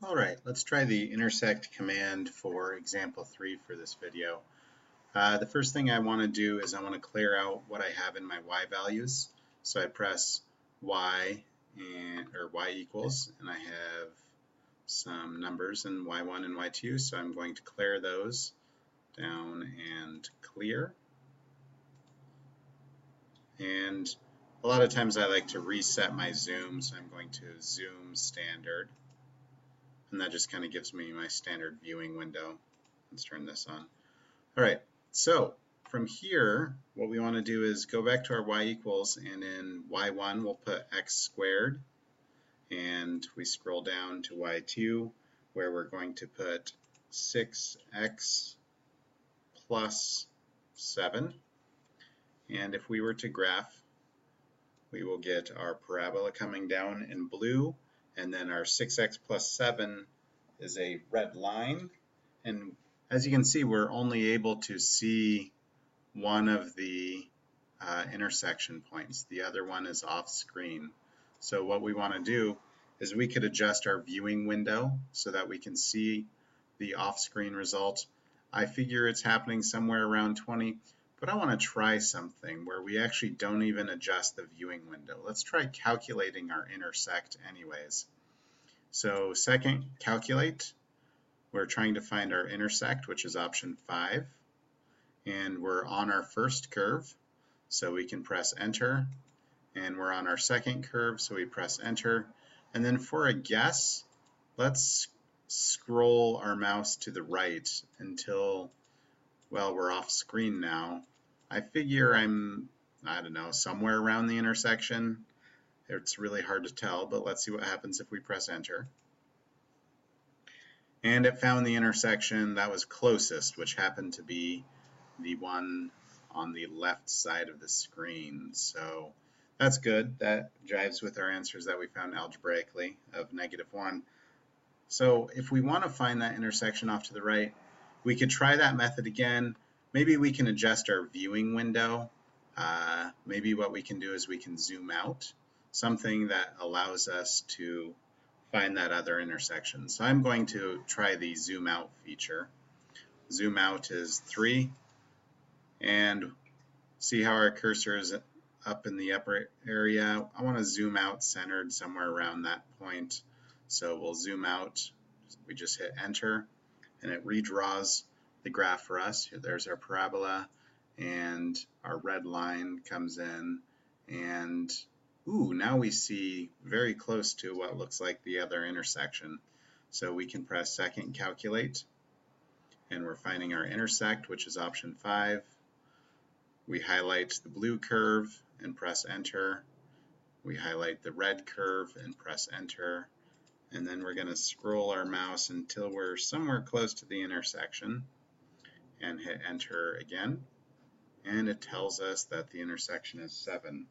All right, let's try the intersect command for example 3 for this video. The first thing I want to do is I want to clear out what I have in my y values. So I press y or y equals, and I have some numbers in y1 and y2, so I'm going to clear those down and clear. And a lot of times I like to reset my zoom, so I'm going to zoom standard. And that just kind of gives me my standard viewing window. Let's turn this on. All right, so from here, what we want to do is go back to our y equals, and in y1 we'll put x squared, and we scroll down to y2 where we're going to put 6x plus 7. And if we were to graph, we will get our parabola coming down in blue, and then our 6x plus 7 is a red line. And as you can see, we're only able to see one of the intersection points. The other one is off screen. So what we want to do is we could adjust our viewing window so that we can see the off-screen result. I figure it's happening somewhere around 20, but I want to try something where we actually don't even adjust the viewing window. Let's try calculating our intersect anyways. So second, calculate. We're trying to find our intersect, which is option 5. And we're on our first curve, so we can press enter. And we're on our second curve, so we press enter. And then for a guess, let's scroll our mouse to the right until, well, we're off screen now. I figure I don't know, somewhere around the intersection. It's really hard to tell, but let's see what happens if we press enter. And it found the intersection that was closest, which happened to be the one on the left side of the screen. So that's good. That jives with our answers that we found algebraically of -1. So if we want to find that intersection off to the right, we could try that method again. Maybe we can adjust our viewing window. Maybe what we can do is we can zoom out, something that allows us to find that other intersection. So I'm going to try the zoom out feature. Zoom out is 3, and see how our cursor is up in the upper area. I want to zoom out centered somewhere around that point. So we'll zoom out. We just hit enter, and it redraws the graph for us. There's our parabola, and our red line comes in, and ooh, now we see very close to what looks like the other intersection. So we can press second calculate, and we're finding our intersect, which is option 5. We highlight the blue curve and press enter. We highlight the red curve and press enter. And then we're going to scroll our mouse until we're somewhere close to the intersection and hit enter again. And it tells us that the intersection is 7.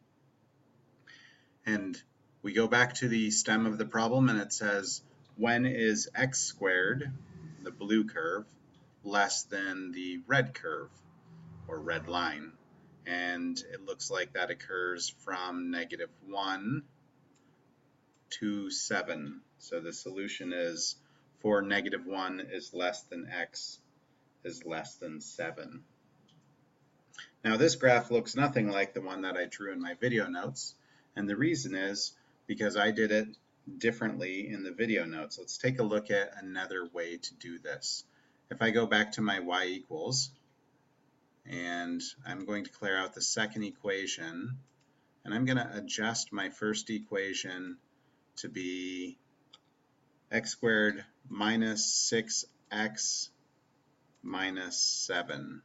And we go back to the stem of the problem, and it says, when is x squared, the blue curve, less than the red curve or red line? And it looks like that occurs from -1 to 7. So the solution is for -1 is less than x is less than 7. Now this graph looks nothing like the one that I drew in my video notes, and the reason is because I did it differently in the video notes. Let's take a look at another way to do this. If I go back to my y equals, and I'm going to clear out the second equation, and I'm going to adjust my first equation to be x squared minus 6x minus 7.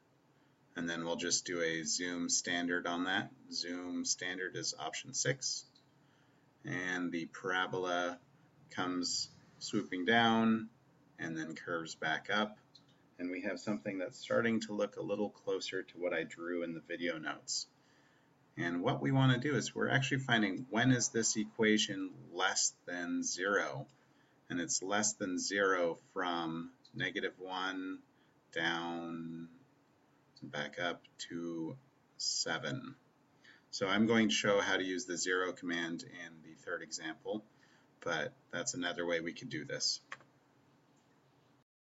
And then we'll just do a zoom standard on that. Zoom standard is option 6. And the parabola comes swooping down and then curves back up. And we have something that's starting to look a little closer to what I drew in the video notes. And what we want to do is we're actually finding when is this equation less than 0. And it's less than 0 from -1 down back up to 7. So I'm going to show how to use the 0 command in the third example, but that's another way we could do this.